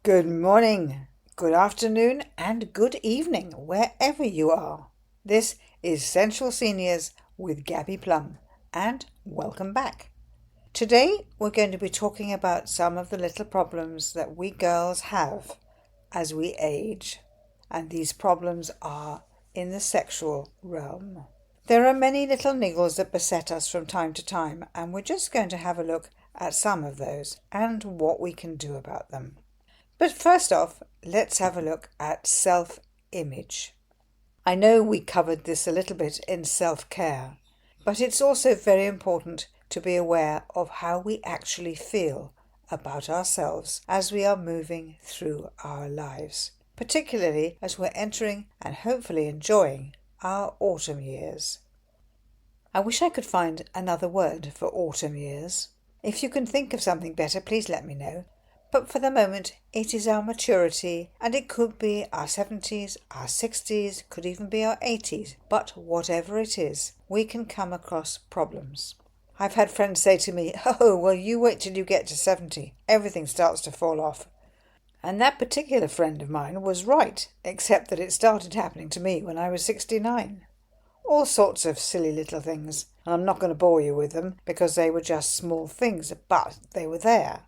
Good morning, good afternoon, and good evening, wherever you are. This is Sensual Seniors with Gabby Plum, and welcome back. Today we're going to be talking about some of the little problems that we girls have as we age, and these problems are in the sexual realm. There are many little niggles that beset us from time to time, and we're just going to have a look at some of those and what we can do about them. But first off, let's have a look at self-image. I know we covered this a little bit in self-care, but it's also very important to be aware of how we actually feel about ourselves as we are moving through our lives, particularly as we're entering and hopefully enjoying our autumn years. I wish I could find another word for autumn years. If you can think of something better, please let me know. But for the moment, it is our maturity, and it could be our 70s, our 60s, could even be our 80s. But whatever it is, we can come across problems. I've had friends say to me, "Oh, well, you wait till you get to 70. Everything starts to fall off." And that particular friend of mine was right, except that it started happening to me when I was 69. All sorts of silly little things, and I'm not going to bore you with them because they were just small things, but they were there.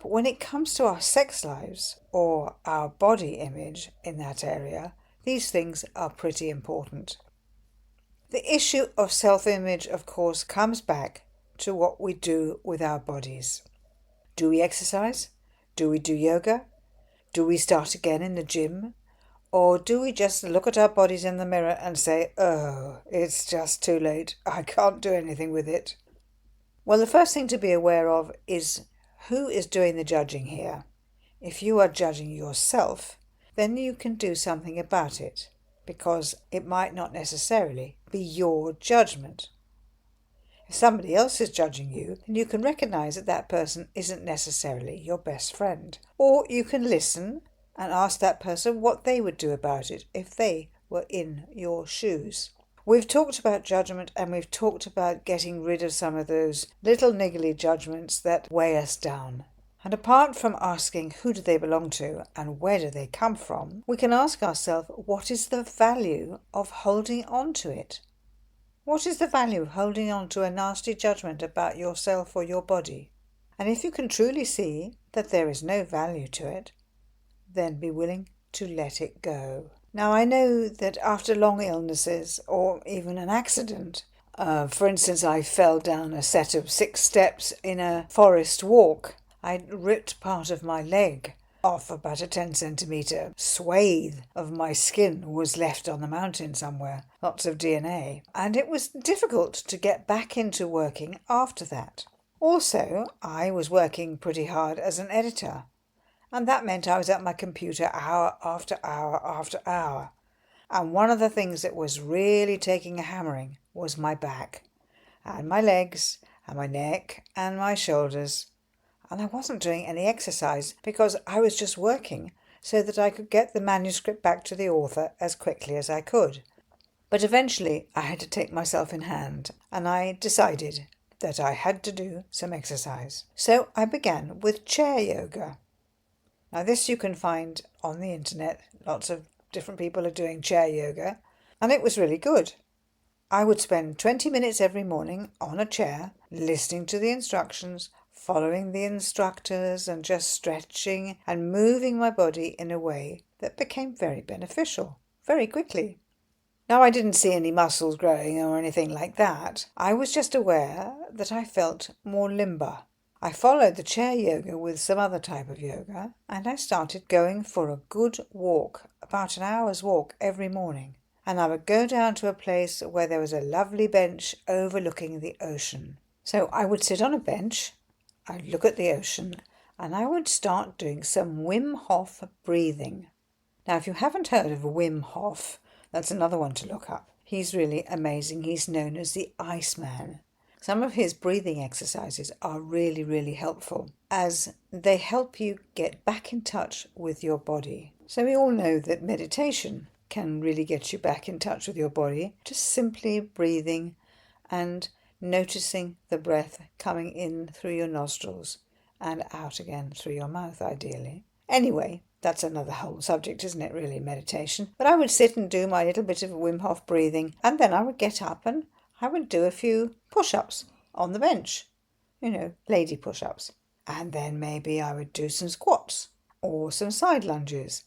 But when it comes to our sex lives or our body image in that area, these things are pretty important. The issue of self-image, of course, comes back to what we do with our bodies. Do we exercise? Do we do yoga? Do we start again in the gym? Or do we just look at our bodies in the mirror and say, "Oh, it's just too late. I can't do anything with it"? Well, the first thing to be aware of is who is doing the judging here. If you are judging yourself, then you can do something about it, because it might not necessarily be your judgment. If somebody else is judging you, then you can recognize that that person isn't necessarily your best friend. Or you can listen and ask that person what they would do about it if they were in your shoes. We've talked about judgment, and we've talked about getting rid of some of those little niggly judgments that weigh us down. And apart from asking who do they belong to and where do they come from, we can ask ourselves, what is the value of holding on to it? What is the value of holding on to a nasty judgment about yourself or your body? And if you can truly see that there is no value to it, then be willing to let it go. Now, I know that after long illnesses or even an accident, for instance, I fell down a set of 6 steps in a forest walk. I ripped part of my leg off. About a 10-centimetre swathe of my skin was left on the mountain somewhere, lots of DNA, and it was difficult to get back into working after that. Also, I was working pretty hard as an editor, and that meant I was at my computer hour after hour after hour. And one of the things that was really taking a hammering was my back, and my legs, and my neck, and my shoulders. And I wasn't doing any exercise because I was just working so that I could get the manuscript back to the author as quickly as I could. But eventually I had to take myself in hand, and I decided that I had to do some exercise. So I began with chair yoga. Now, this you can find on the internet. Lots of different people are doing chair yoga, and it was really good. I would spend 20 minutes every morning on a chair, listening to the instructions, following the instructors, and just stretching and moving my body in a way that became very beneficial, very quickly. Now, I didn't see any muscles growing or anything like that. I was just aware that I felt more limber. I followed the chair yoga with some other type of yoga, and I started going for a good walk, about an hour's walk every morning. And I would go down to a place where there was a lovely bench overlooking the ocean. So I would sit on a bench, I'd look at the ocean, and I would start doing some Wim Hof breathing. Now, if you haven't heard of Wim Hof, that's another one to look up. He's really amazing. He's known as the Iceman. Some of his breathing exercises are really, really helpful, as they help you get back in touch with your body. So we all know that meditation can really get you back in touch with your body, just simply breathing and noticing the breath coming in through your nostrils and out again through your mouth, ideally. Anyway, that's another whole subject, isn't it, really, meditation? But I would sit and do my little bit of Wim Hof breathing, and then I would get up and I would do a few push-ups on the bench, lady push-ups. And then maybe I would do some squats or some side lunges.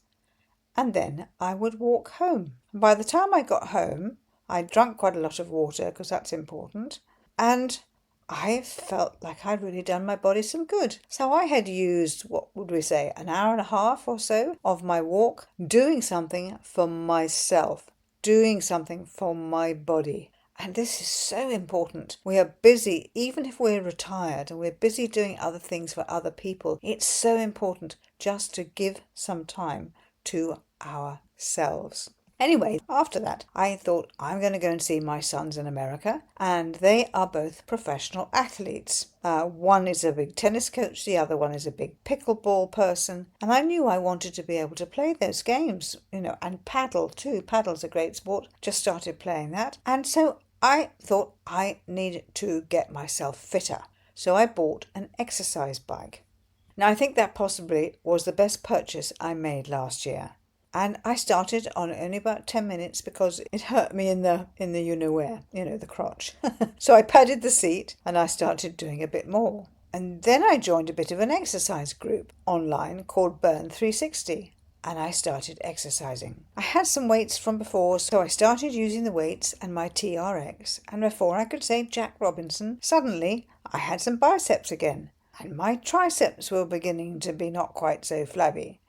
And then I would walk home. And by the time I got home, I'd drunk quite a lot of water because that's important. And I felt like I'd really done my body some good. So I had used, what would we say, an hour and a half or so of my walk, doing something for myself, doing something for my body. And this is so important. We are busy, even if we're retired and we're busy doing other things for other people. It's so important just to give some time to ourselves. Anyway, after that, I thought I'm going to go and see my sons in America, and they are both professional athletes. One is a big tennis coach, the other one is a big pickleball person, and I knew I wanted to be able to play those games, and paddle too. Paddle's a great sport. Just started playing that, and so I thought I needed to get myself fitter. So I bought an exercise bike. Now, I think that possibly was the best purchase I made last year. And I started on only about 10 minutes because it hurt me in the where, the crotch. So I padded the seat and I started doing a bit more. And then I joined a bit of an exercise group online called Burn 360. And I started exercising. I had some weights from before, so I started using the weights and my TRX. And before I could say Jack Robinson, suddenly I had some biceps again. And my triceps were beginning to be not quite so flabby.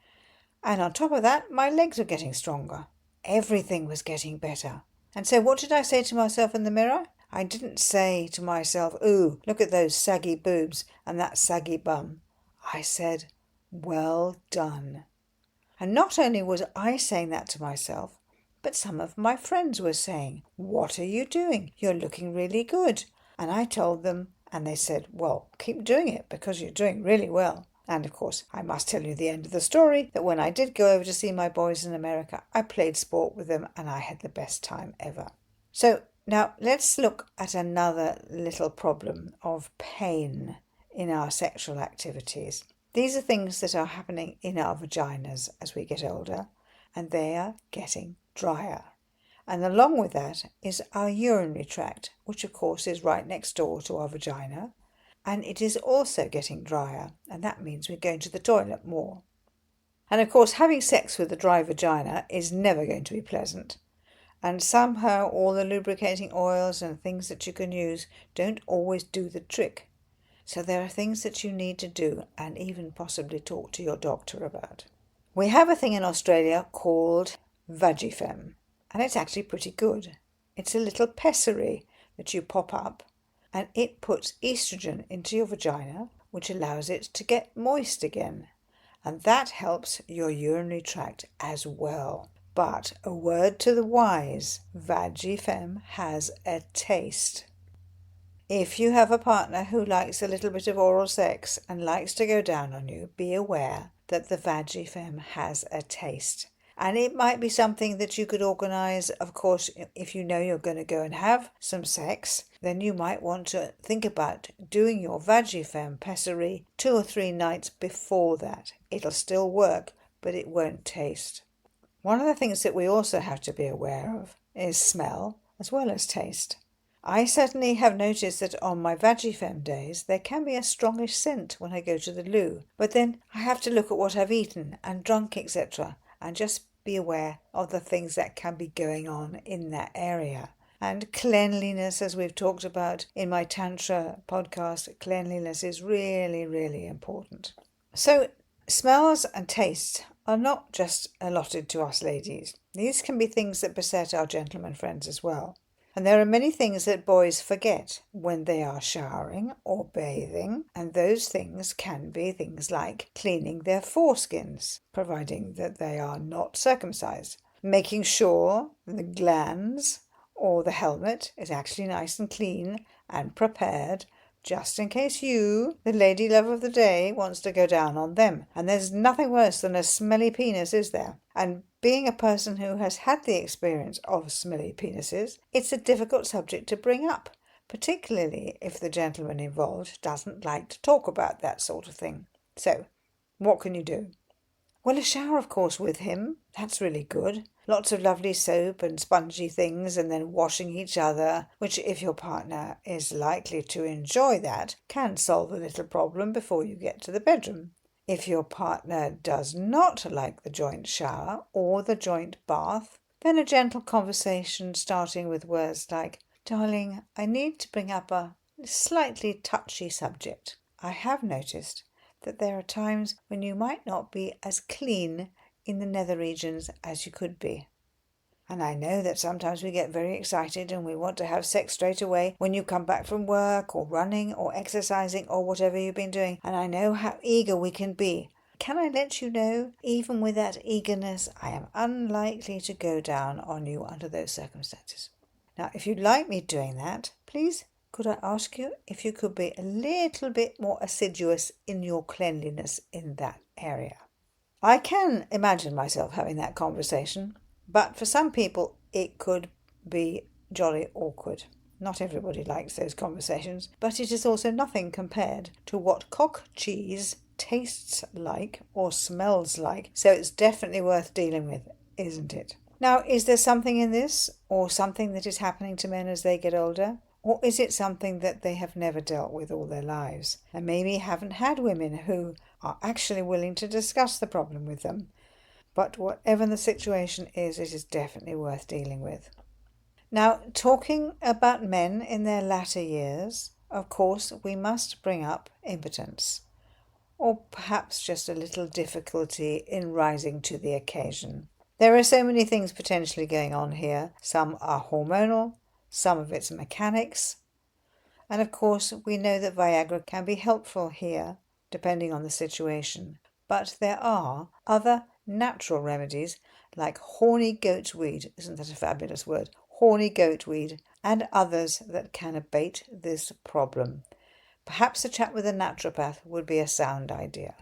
And on top of that, my legs were getting stronger. Everything was getting better. And so what did I say to myself in the mirror? I didn't say to myself, ooh, look at those saggy boobs and that saggy bum. I said, well done. And not only was I saying that to myself, but some of my friends were saying, what are you doing? You're looking really good. And I told them, and they said, well, keep doing it because you're doing really well. And of course, I must tell you the end of the story, that when I did go over to see my boys in America, I played sport with them and I had the best time ever. So now let's look at another little problem of pain in our sexual activities. These are things that are happening in our vaginas as we get older, and they are getting drier. And along with that is our urinary tract, which of course is right next door to our vagina. And it is also getting drier, and that means we're going to the toilet more. And of course, having sex with a dry vagina is never going to be pleasant. And somehow all the lubricating oils and things that you can use don't always do the trick. So there are things that you need to do and even possibly talk to your doctor about. We have a thing in Australia called Vagifem, and it's actually pretty good. It's a little pessary that you pop up, and it puts estrogen into your vagina, which allows it to get moist again. And that helps your urinary tract as well. But a word to the wise, Vagifem has a taste. If you have a partner who likes a little bit of oral sex and likes to go down on you, be aware that the Vagifem has a taste. And it might be something that you could organise. Of course, if you know you're going to go and have some sex, then you might want to think about doing your Vagifem pessary 2 or 3 nights before that. It'll still work, but it won't taste. One of the things that we also have to be aware of is smell as well as taste. I certainly have noticed that on my Vagifem days there can be a strongish scent when I go to the loo, but then I have to look at what I've eaten and drunk, etc., and just be aware of the things that can be going on in that area. And cleanliness, as we've talked about in my Tantra podcast, cleanliness is really, really important. So smells and tastes are not just allotted to us ladies. These can be things that beset our gentlemen friends as well. And there are many things that boys forget when they are showering or bathing, and those things can be things like cleaning their foreskins, providing that they are not circumcised, making sure the glands or the helmet is actually nice and clean and prepared, just in case you, the lady love of the day, wants to go down on them. And there's nothing worse than a smelly penis, is there? And being a person who has had the experience of smelly penises, it's a difficult subject to bring up, particularly if the gentleman involved doesn't like to talk about that sort of thing. So, what can you do? Well, a shower, of course, with him. That's really good. Lots of lovely soap and spongy things, and then washing each other, which, if your partner is likely to enjoy that, can solve a little problem before you get to the bedroom. If your partner does not like the joint shower or the joint bath, then a gentle conversation starting with words like, "Darling, I need to bring up a slightly touchy subject. I have noticed that there are times when you might not be as clean in the nether regions as you could be. And I know that sometimes we get very excited and we want to have sex straight away when you come back from work or running or exercising or whatever you've been doing. And I know how eager we can be. Can I let you know, even with that eagerness, I am unlikely to go down on you under those circumstances. Now, if you'd like me doing that, please could I ask you if you could be a little bit more assiduous in your cleanliness in that area?" I can imagine myself having that conversation, but for some people it could be jolly awkward. Not everybody likes those conversations, but it is also nothing compared to what cock cheese tastes like or smells like, so it's definitely worth dealing with, isn't it? Now, is there something in this, or something that is happening to men as they get older? Or is it something that they have never dealt with all their lives, and maybe haven't had women who are actually willing to discuss the problem with them? But whatever the situation is, it is definitely worth dealing with. Now, talking about men in their latter years, of course, we must bring up impotence, or perhaps just a little difficulty in rising to the occasion. There are so many things potentially going on here. Some are hormonal, some of it's mechanics, and of course we know that Viagra can be helpful here, depending on the situation. But there are other natural remedies like horny goatweed, isn't that a fabulous word? Horny goatweed, and others that can abate this problem. Perhaps a chat with a naturopath would be a sound idea.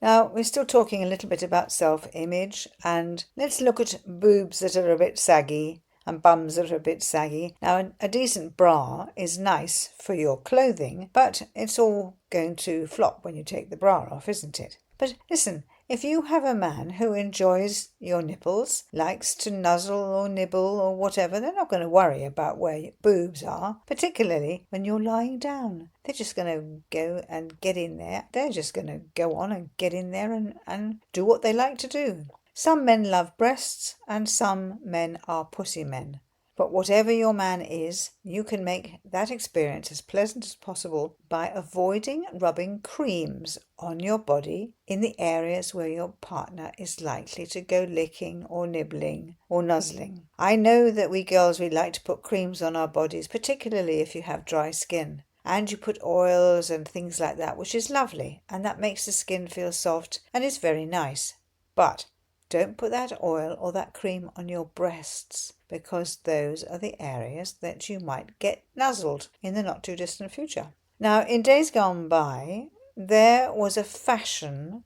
Now, we're still talking a little bit about self-image, and let's look at boobs that are a bit saggy and bums that are a bit saggy. Now, a decent bra is nice for your clothing, but it's all going to flop when you take the bra off, isn't it? But listen, if you have a man who enjoys your nipples, likes to nuzzle or nibble or whatever, they're not going to worry about where your boobs are, particularly when you're lying down. They're just going to go and get in there. They're just going to go on and get in there and do what they like to do. Some men love breasts and some men are pussy men. But whatever your man is, you can make that experience as pleasant as possible by avoiding rubbing creams on your body in the areas where your partner is likely to go licking or nibbling or nuzzling. I know that we girls, we like to put creams on our bodies, particularly if you have dry skin. And you put oils and things like that, which is lovely, and that makes the skin feel soft and is very nice. But don't put that oil or that cream on your breasts, because those are the areas that you might get nuzzled in the not too distant future. Now, in days gone by, there was a fashion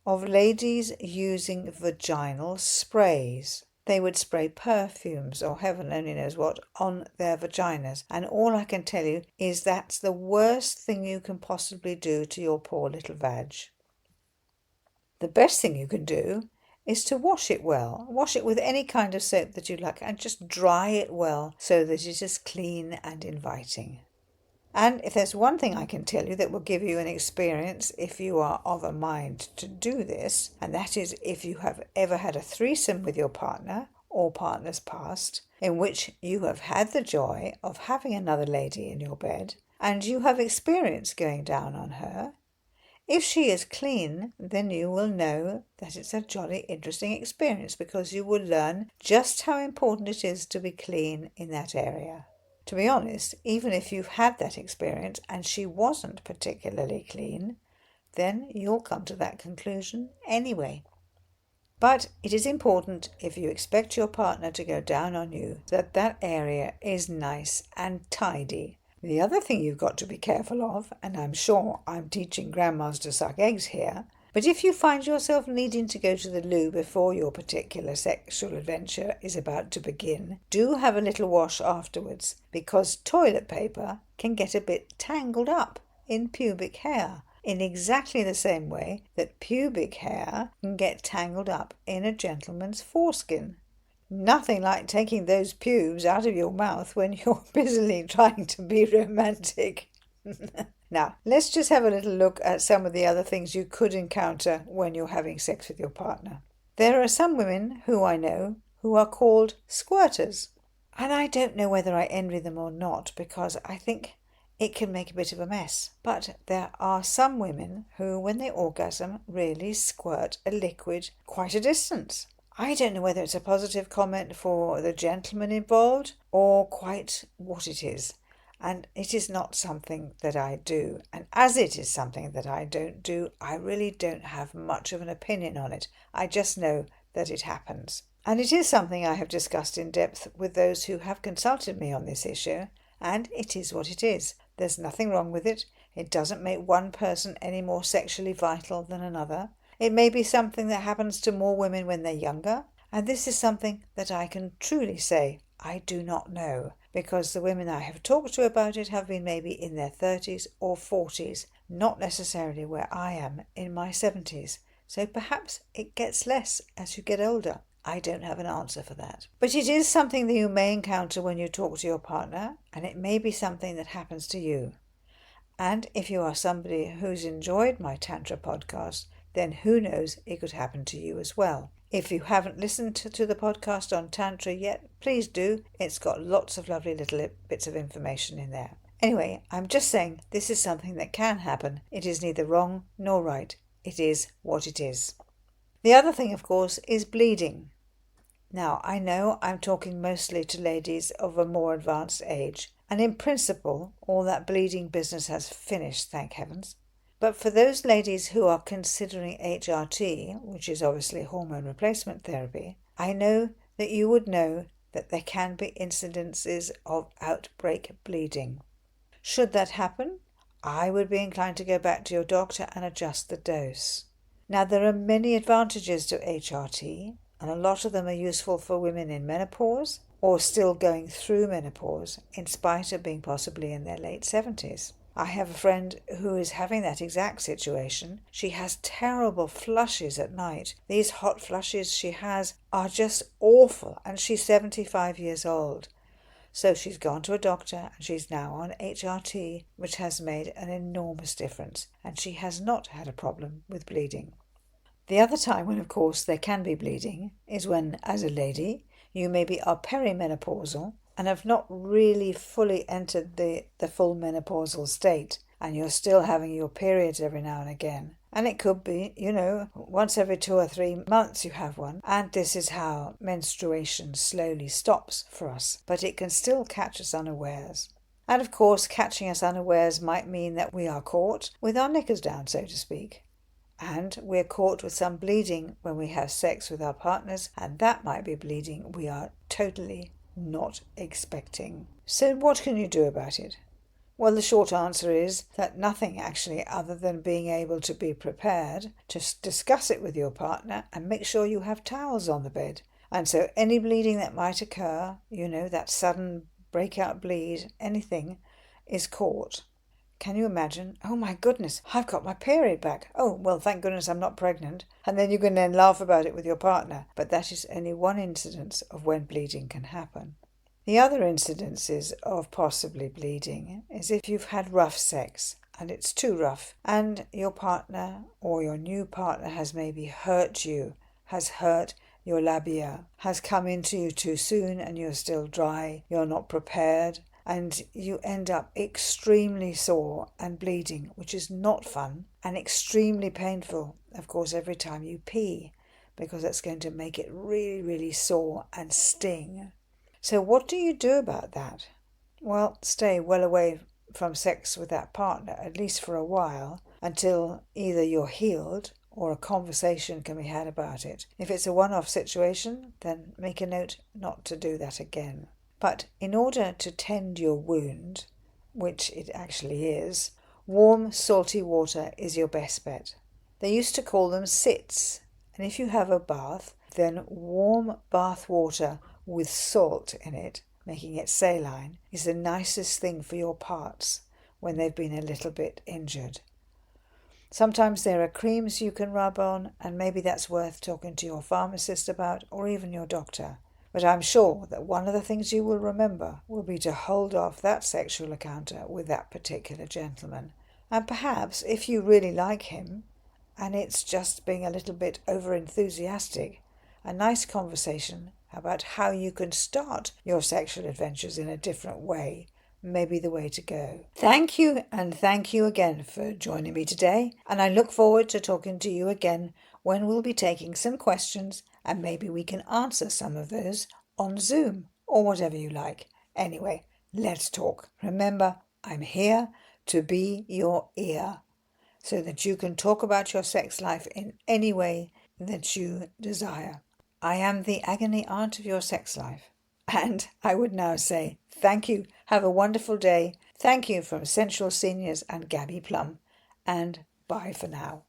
of ladies using vaginal sprays. They would spray perfumes, or heaven only knows what, on their vaginas. And all I can tell you is that's the worst thing you can possibly do to your poor little vag. The best thing you can do is to wash it well. Wash it with any kind of soap that you like and just dry it well so that it is clean and inviting. And if there's one thing I can tell you that will give you an experience if you are of a mind to do this, and that is if you have ever had a threesome with your partner or partners past, in which you have had the joy of having another lady in your bed and you have experience going down on her, if she is clean, then you will know that it's a jolly interesting experience, because you will learn just how important it is to be clean in that area. To be honest, even if you've had that experience and she wasn't particularly clean, then you'll come to that conclusion anyway. But it is important, if you expect your partner to go down on you, that that area is nice and tidy. The other thing you've got to be careful of, and I'm sure I'm teaching grandmas to suck eggs here, but if you find yourself needing to go to the loo before your particular sexual adventure is about to begin, do have a little wash afterwards, because toilet paper can get a bit tangled up in pubic hair. in exactly the same way that pubic hair can get tangled up in a gentleman's foreskin. Nothing like taking those pubes out of your mouth when you're busily trying to be romantic. Now, let's just have a little look at some of the other things you could encounter when you're having sex with your partner. There are some women who I know who are called squirters. And I don't know whether I envy them or not, because I think it can make a bit of a mess. But there are some women who, when they orgasm, really squirt a liquid quite a distance. I don't know whether it's a positive comment for the gentleman involved or quite what it is. And it is not something that I do. And as it is something that I don't do, I really don't have much of an opinion on it. I just know that it happens. And it is something I have discussed in depth with those who have consulted me on this issue, and it is what it is. There's nothing wrong with it. It doesn't make one person any more sexually vital than another. It may be something that happens to more women when they're younger, and this is something that I can truly say I do not know, because the women I have talked to about it have been maybe in their 30s or 40s, not necessarily where I am in my 70s. So perhaps it gets less as you get older. I don't have an answer for that. But it is something that you may encounter when you talk to your partner, and it may be something that happens to you. And if you are somebody who's enjoyed my Tantra podcast, then who knows, it could happen to you as well. If you haven't listened to the podcast on Tantra yet, please do. It's got lots of lovely little bits of information in there. Anyway, I'm just saying this is something that can happen. It is neither wrong nor right. It is what it is. The other thing, of course, is bleeding. Now, I know I'm talking mostly to ladies of a more advanced age, and in principle, all that bleeding business has finished, thank heavens. But for those ladies who are considering HRT, which is obviously hormone replacement therapy, I know that you would know that there can be incidences of outbreak bleeding. Should that happen, I would be inclined to go back to your doctor and adjust the dose. Now, there are many advantages to HRT, and a lot of them are useful for women in menopause or still going through menopause, in spite of being possibly in their late 70s. I have a friend who is having that exact situation. She has terrible flushes at night. These hot flushes she has are just awful, and she's 75 years old. So she's gone to a doctor and she's now on HRT, which has made an enormous difference, and she has not had a problem with bleeding. The other time when, of course, there can be bleeding is when, as a lady, you maybe are perimenopausal and have not really fully entered the full menopausal state, and you're still having your periods every now and again. And it could be, once every 2 or 3 months you have one, and this is how menstruation slowly stops for us, but it can still catch us unawares. And of course, catching us unawares might mean that we are caught with our knickers down, so to speak. And we're caught with some bleeding when we have sex with our partners, and that might be bleeding we are totally not expecting. So what can you do about it? Well, the short answer is that nothing actually, other than being able to be prepared to discuss it with your partner and make sure you have towels on the bed. And so any bleeding that might occur, that sudden breakout bleed, anything, is caught. Can you imagine? Oh my goodness, I've got my period back. Oh, well, thank goodness I'm not pregnant. And then you can then laugh about it with your partner. But that is only one incidence of when bleeding can happen. The other incidences of possibly bleeding is if you've had rough sex and it's too rough, and your partner or your new partner has maybe hurt you, has hurt your labia, has come into you too soon and you're still dry, you're not prepared, and you end up extremely sore and bleeding, which is not fun, and extremely painful, of course, every time you pee, because that's going to make it really, really sore and sting. So what do you do about that? Well, stay well away from sex with that partner, at least for a while, until either you're healed or a conversation can be had about it. If it's a one-off situation, then make a note not to do that again. But in order to tend your wound, which it actually is, warm, salty water is your best bet. They used to call them sits, and if you have a bath, then warm bath water with salt in it, making it saline, is the nicest thing for your parts when they've been a little bit injured. Sometimes there are creams you can rub on, and maybe that's worth talking to your pharmacist about or even your doctor. But I'm sure that one of the things you will remember will be to hold off that sexual encounter with that particular gentleman. And perhaps if you really like him, and it's just being a little bit over enthusiastic, a nice conversation about how you can start your sexual adventures in a different way may be the way to go. Thank you, and thank you again for joining me today, and I look forward to talking to you again when we'll be taking some questions, and maybe we can answer some of those on Zoom or whatever you like. Anyway, let's talk. Remember, I'm here to be your ear, so that you can talk about your sex life in any way that you desire. I am the agony aunt of your sex life. And I would now say thank you. Have a wonderful day. Thank you from Sensual Seniors and Gabby Plum. And bye for now.